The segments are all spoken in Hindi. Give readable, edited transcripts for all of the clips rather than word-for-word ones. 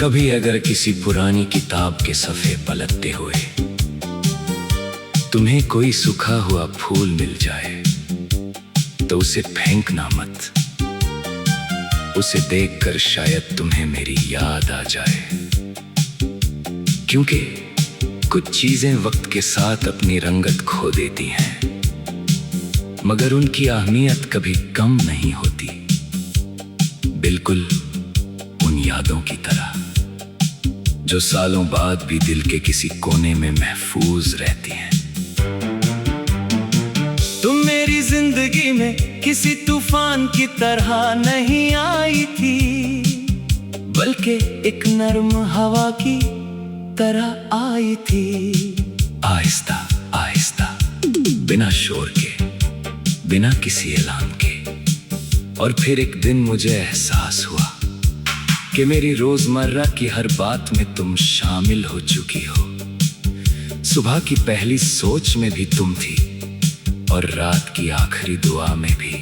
कभी अगर किसी पुरानी किताब के सफ़े पलटते हुए तुम्हें कोई सूखा हुआ फूल मिल जाए तो उसे फेंकना मत। उसे देखकर शायद तुम्हें मेरी याद आ जाए, क्योंकि कुछ चीजें वक्त के साथ अपनी रंगत खो देती हैं, मगर उनकी अहमियत कभी कम नहीं होती। बिल्कुल उन यादों की तरह जो सालों बाद भी दिल के किसी कोने में महफूज रहती हैं। तुम मेरी जिंदगी में किसी तूफान की तरह नहीं आई थी, बल्कि एक नर्म हवा की तरह आई थी। आहिस्ता आहिस्ता, बिना शोर के, बिना किसी ऐलान के। और फिर एक दिन मुझे एहसास हुआ कि मेरी रोजमर्रा की हर बात में तुम शामिल हो चुकी हो। सुबह की पहली सोच में भी तुम थी और रात की आखिरी दुआ में भी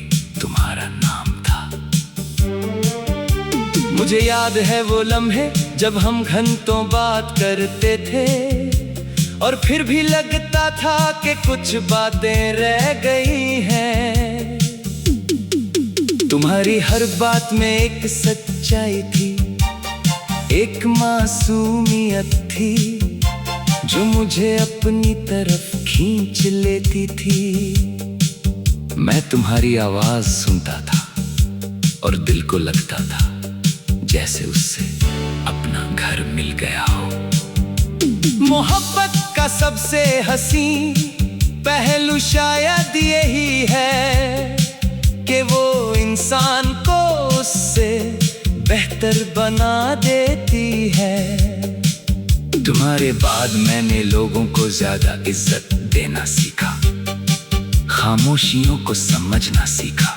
तुम्हारा नाम था। मुझे याद है वो लम्हे जब हम घंटों बात करते थे और फिर भी लगता था कि कुछ बातें रह गई हैं। तुम्हारी हर बात में एक सच्चाई थी, एक मासूमियत थी जो मुझे अपनी तरफ खींच लेती थी। मैं तुम्हारी आवाज सुनता था और दिल को लगता था जैसे उससे अपना घर मिल गया हो। मोहब्बत का सबसे हसीन पहलू शायद यही है कि वो इंसान को उससे बेहतर बना देती है। तुम्हारे बाद मैंने लोगों को ज्यादा इज्जत देना सीखा, खामोशियों को समझना सीखा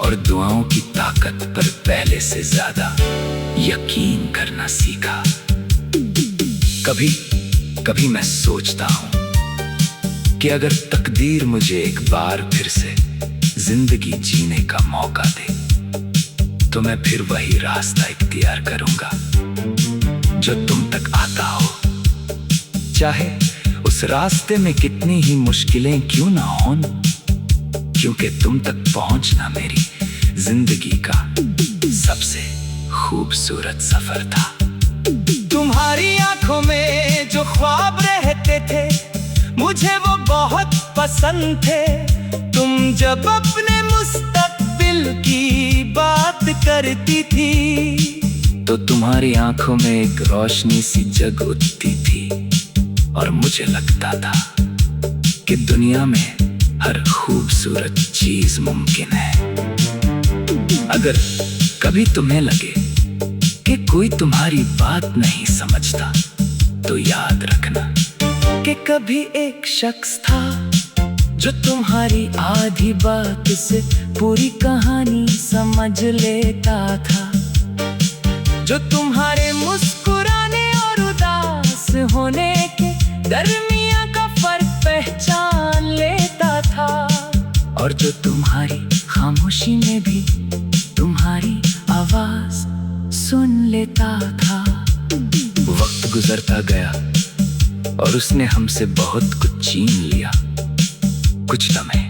और दुआओं की ताकत पर पहले से ज्यादा यकीन करना सीखा। कभी कभी मैं सोचता हूं कि अगर तकदीर मुझे एक बार फिर से जिंदगी जीने का मौका दे तो मैं फिर वही रास्ता इख्तियार करूंगा जो तुम तक आता हो, चाहे उस रास्ते में कितनी ही मुश्किलें क्यों ना हों, क्योंकि तुम तक पहुंचना मेरी जिंदगी का सबसे खूबसूरत सफर था। तुम्हारी आंखों में जो ख्वाब रहते थे मुझे वो बहुत पसंद थे। तुम जब अपने मुस्तकबिल की बात करती थी तो तुम्हारी आंखों में एक रोशनी सी जग उठती थी और मुझे लगता था कि दुनिया में हर खूबसूरत चीज मुमकिन है। अगर कभी तुम्हें लगे कि कोई तुम्हारी बात नहीं समझता तो याद रखना कि कभी एक शख्स था जो तुम्हारी आधी बात से पूरी कहानी समझ लेता था, जो तुम्हारे मुस्कुराने और उदास होने के दरमियां का फर्क पहचान लेता था और जो तुम्हारी खामोशी में भी तुम्हारी आवाज सुन लेता था। वक्त गुजरता गया और उसने हमसे बहुत कुछ छीन लिया, कुछ लम्हे,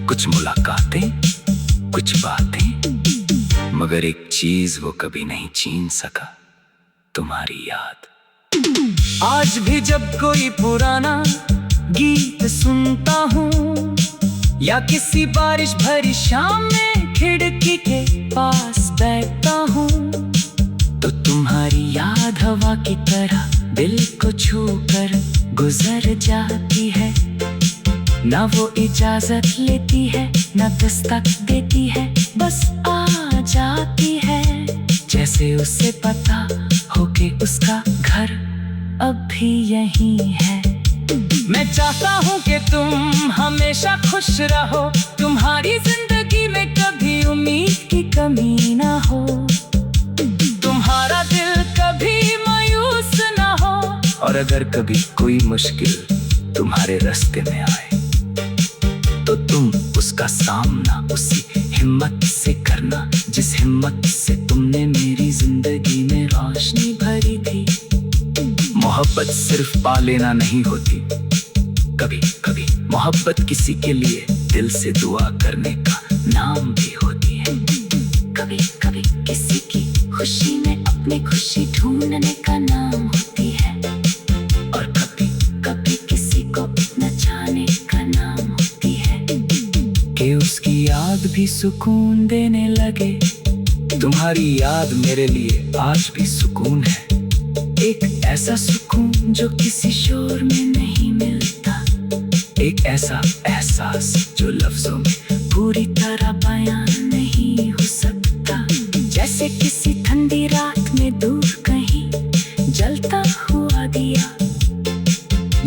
कुछ मुलाकातें, कुछ बातें, मगर एक चीज वो कभी नहीं छीन सका, तुम्हारी याद। आज भी जब कोई पुराना गीत सुनता हूँ या किसी बारिश भरी शाम में खिड़की के पास बैठता हूँ तो तुम्हारी याद हवा की तरह दिल को छू कर गुजर जाती है। ना वो इजाजत लेती है, ना दस्तक देती है, बस आ जाती है जैसे उसे पता हो कि उसका घर अब भी यहीं है। मैं चाहता हूँ कि तुम हमेशा खुश रहो, तुम्हारी जिंदगी में कभी उम्मीद की कमी ना हो, तुम्हारा दिल कभी मायूस ना हो। और अगर कभी कोई मुश्किल तुम्हारे रास्ते में आए तो तुम उसका सामना उसी हिम्मत से करना जिस हिम्मत से तुमने मेरी जिंदगी में मोहब्बत सिर्फ पा लेना नहीं होती, कभी कभी मोहब्बत किसी के लिए दिल से दुआ करने का नाम भी होती है। कभी कभी किसी की खुशी में अपनी खुशी ढूंढने का नाम होती है, और कभी कभी किसी को न जाने का नाम होती है कि उसकी याद भी सुकून देने लगे। तुम्हारी याद मेरे लिए आज भी सुकून है, एक ऐसा सुकून जो किसी शोर में नहीं मिलता, एक ऐसा एहसास जो लफ्जों में पूरी तरह बयान नहीं हो सकता। जैसे किसी ठंडी रात में दूर कहीं जलता हुआ दिया,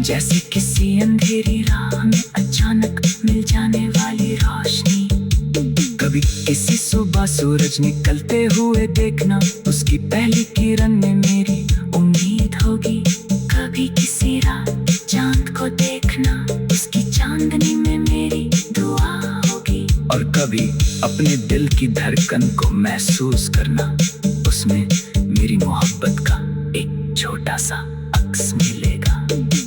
जैसे किसी अंधेरी राह में अचानक मिल जाने वाली रोशनी। कभी किसी सुबह सूरज निकलते हुए देखना, उसकी पहली किरण में मेरी उम्मीद होगी। कभी किसी रात चांद को देखना, उसकी चांदनी में मेरी दुआ होगी। और कभी अपने दिल की धड़कन को महसूस करना, उसमें मेरी मोहब्बत का एक छोटा सा अक्स मिलेगा।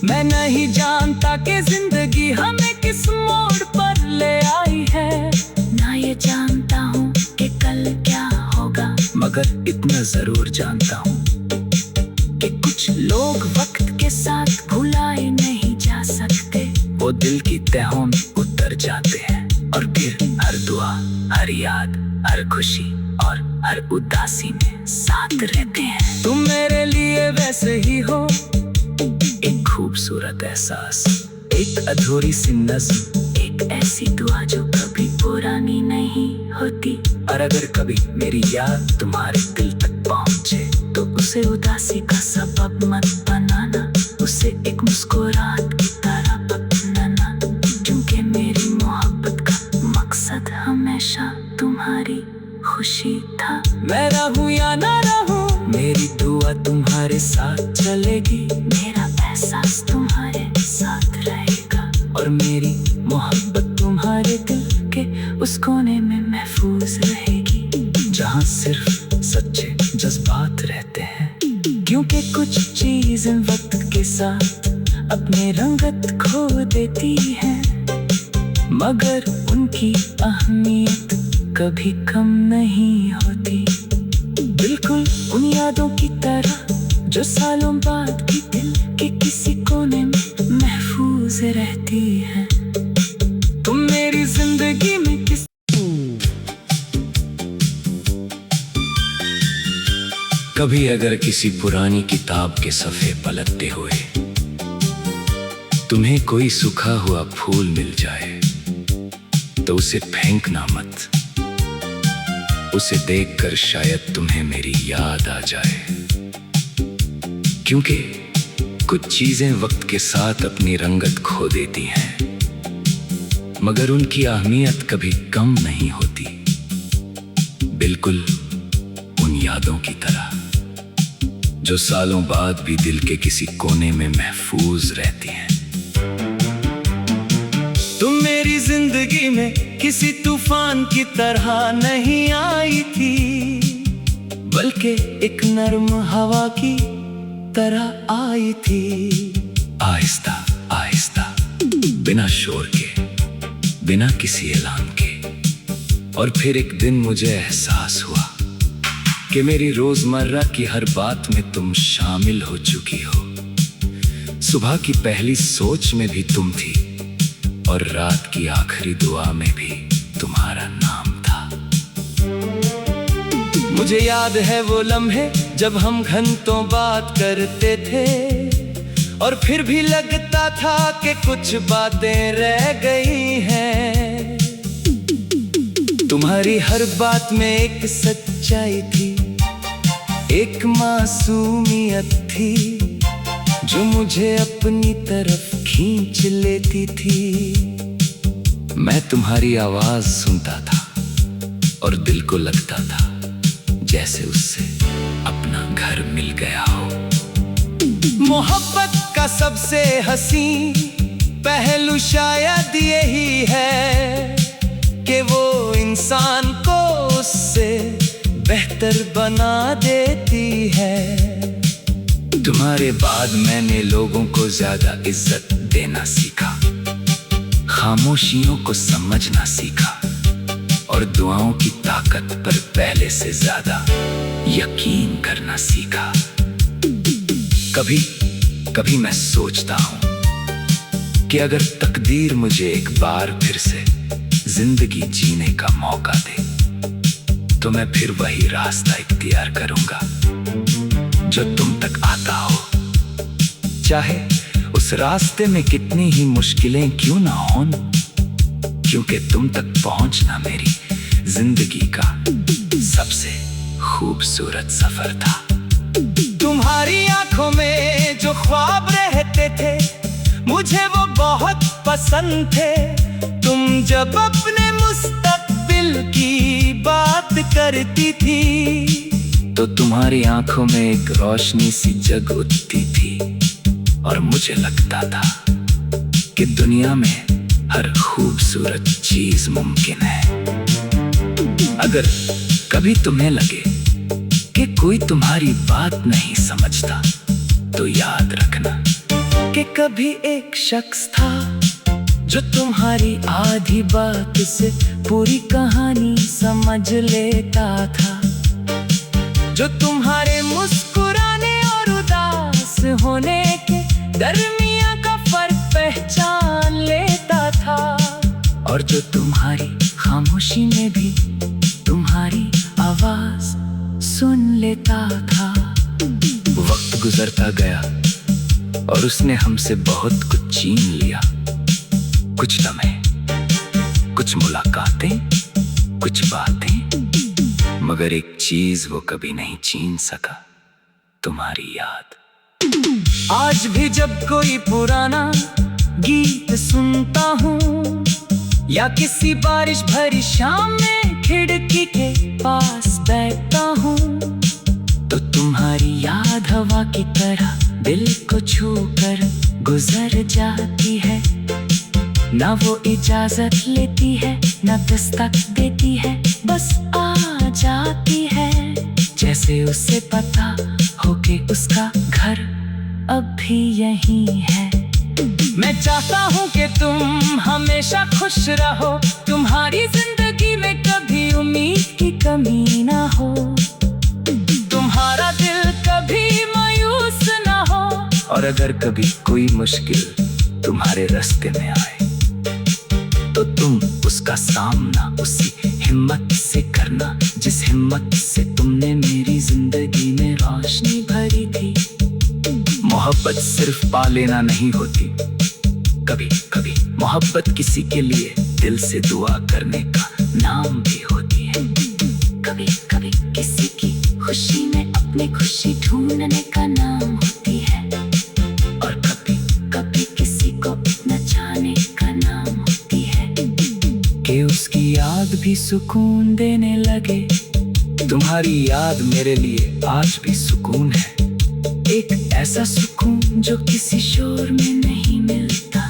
मैं नहीं जानता कि जिंदगी हमें किस मोड़ पर ले आई है, ना ये जानता हूँ कि कल क्या होगा, मगर इतना जरूर जानता हूँ कि कुछ लोग वक्त के साथ भुलाए नहीं जा सकते। वो दिल की तहों में उतर जाते हैं और फिर हर दुआ, हर याद, हर खुशी और हर उदासी में साथ रहते हैं। तुम मेरे लिए वैसे ही हो, एक खूबसूरत एहसास, एक अधूरी सी नज़्म, एक ऐसी दुआ जो कभी पुरानी नहीं होती। और अगर कभी मेरी याद तुम्हारे दिल तक पहुँचे तो उसे उदासी का सबब मत बनाना, उसे एक मुस्कुराहट की तरह अपनाना, क्योंकि मेरी मोहब्बत का मकसद हमेशा तुम्हारी खुशी था। मैं रहूं या ना रहूं, मेरी दुआ तुम्हारे साथ चलेगी, मेरा एहसास तुम्हारे साथ रहेगा, और मेरी मोहब्बत तुम्हारे दिल के उस कोने में महफूज रहेगी, जहाँ सिर्फ सच्चे जज्बात रहते हैं। क्योंकि कुछ चीजें वक्त के साथ अपने रंगत खो देती हैं, मगर उनकी अहमियत कभी कम नहीं होती। बिल्कुल उन यादों की तरह जो सालों बाद भी दिल के किसी कोने में महफूज रहती है। तुम मेरी जिंदगी में किस कभी अगर किसी पुरानी किताब के सफ़े पलटते हुए तुम्हें कोई सूखा हुआ फूल मिल जाए, तो उसे फेंकना मत। उसे देखकर शायद तुम्हें मेरी याद आ जाए, क्योंकि कुछ चीजें वक्त के साथ अपनी रंगत खो देती हैं, मगर उनकी अहमियत कभी कम नहीं होती। बिल्कुल उन यादों की तरह जो सालों बाद भी दिल के किसी कोने में महफूज रहती हैं। तुम मेरी जिंदगी में किसी तूफान की तरह नहीं आई थी, बल्कि एक नर्म हवा की तरह आई थी। आहिस्ता आहिस्ता, बिना शोर के, बिना किसी ऐलान के। और फिर एक दिन मुझे एहसास हुआ कि मेरी रोजमर्रा की हर बात में तुम शामिल हो चुकी हो। सुबह की पहली सोच में भी तुम थी, और रात की आखिरी दुआ में भी तुम्हारा नाम था। मुझे याद है वो लम्हे जब हम घंटों बात करते थे, और फिर भी लगता था कि कुछ बातें रह गई हैं। तुम्हारी हर बात में एक सच्चाई थी, एक मासूमियत थी, जो मुझे अपनी तरफ खींच लेती थी। मैं तुम्हारी आवाज सुनता था और दिल को लगता था जैसे उससे अपना घर मिल गया हो। मोहब्बत का सबसे हसीन पहलू शायद यही है कि वो इंसान को उससे बेहतर बना देती है। तुम्हारे बाद मैंने लोगों को ज्यादा इज्जत देना सीखा, खामोशियों को समझना सीखा और दुआओं की ताकत पर पहले से ज्यादा यकीन करना सीखा। कभी कभी मैं सोचता हूं कि अगर तकदीर मुझे एक बार फिर से जिंदगी जीने का मौका दे तो मैं फिर वही रास्ता इख्तियार करूंगा जो तुम तक आता हो, चाहे उस रास्ते में कितनी ही मुश्किलें क्यों ना हों, क्योंकि तुम तक पहुंचना मेरी जिंदगी का सबसे खूबसूरत सफर था। तुम्हारी आंखों में जो ख्वाब रहते थे मुझे वो बहुत पसंद थे। तुम जब अपने मुस्तकबिल की बात करती थी तो तुम्हारी आंखों में एक रोशनी सी जग उठती थी और मुझे लगता था कि दुनिया में हर खूबसूरत चीज मुमकिन है। अगर कभी तुम्हें लगे कि कोई तुम्हारी बात नहीं समझता तो याद रखना कि कभी एक शख्स था जो तुम्हारी आधी बात से पूरी कहानी समझ लेता था, जो तुम्हारे मुस्कुराने और उदास होने के दरमियां का फर्क पहचान लेता था और जो तुम्हारी खामोशी में भी तुम्हारी आवाज सुन लेता था। वक्त गुजरता गया और उसने हमसे बहुत कुछ छीन लिया, कुछ लम्हे, कुछ मुलाकातें, कुछ बातें, मगर एक चीज वो कभी नहीं छीन सका, तुम्हारी याद। आज भी जब कोई पुराना गीत सुनता हूँ या किसी बारिश भरी शाम में खिड़की के पास बैठता हूँ तो तुम्हारी याद हवा की तरह दिल को छू कर गुजर जाती है। ना वो इजाजत लेती है ना दस्तक देती है, बस आ जाती है जैसे उसे पता हो कि उसका घर अब भी यहीं है। मैं चाहता हूँ कि तुम हमेशा खुश रहो, तुम्हारी जिंदगी में कभी उम्मीद की कमी ना हो, तुम्हारा दिल कभी मायूस ना हो और अगर कभी कोई मुश्किल तुम्हारे रास्ते में आए तो तुम उसका सामना उसी हिम्मत से करना जिस हिम्मत से तुमने मेरी जिंदगी में रोशनी भरी थी। मोहब्बत सिर्फ पा लेना नहीं होती, कभी कभी मोहब्बत किसी के लिए दिल से दुआ करने का नाम भी होती है। कभी कभी किसी की खुशी में अपनी खुशी ढूंढने का नाम होती है और कभी कभी किसी को अपना चाहने का नाम होती है कि उसकी याद भी सुकून देने लगे। तुम्हारी याद मेरे लिए आज भी सुकून है, एक ऐसा सुकून जो किसी शोर में नहीं मिलता,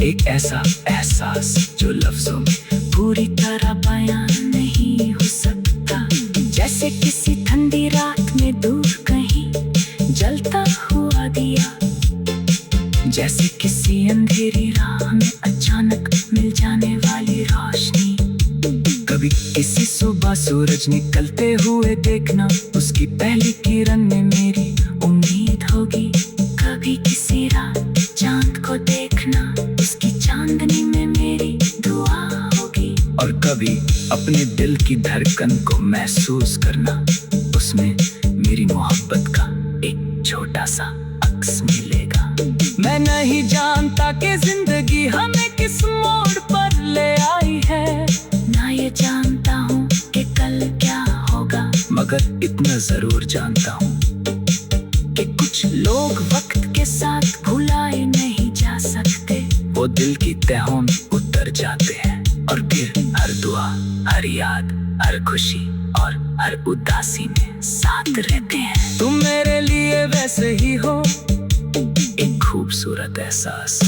एक ऐसा एहसास जो लफ्जों में पूरी तरह बयान नहीं हो सकता। जैसे किसी ठंडी रात में दूर कहीं जलता हुआ दिया, जैसे किसी अंधेरी राह में अचानक मिल जाने वाली रोशनी। कभी किसी सुबह सूरज निकलते हुए देखना, उसकी पहली किरण में मेरी उम्मीद होगी। कभी किसी रात चांद को देखना, उसकी चांदनी में मेरी दुआ होगी। और कभी अपने दिल की धड़कन को महसूस करना, उसमें मेरी मोहब्बत का एक छोटा सा अक्स मिलेगा। मैं नहीं जानता कि जिंदगी हमें किस मोड़ पर ले आई है, ना ये जानता हूँ कि कल क्या होगा, मगर इतना जरूर जानता हूँ कि कुछ लोग वक्त के साथ भुलाए नहीं जा सकते। वो दिल की तहों में उतर जाते हैं और फिर हर दुआ, हर याद, हर खुशी और हर उदासी में साथ रहते हैं। तुम मेरे लिए वैसे ही हो, एक खूबसूरत एहसास,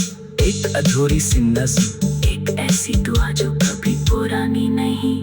एक अधूरी सी नज़्म, एक ऐसी दुआ जो कभी पुरानी नहीं।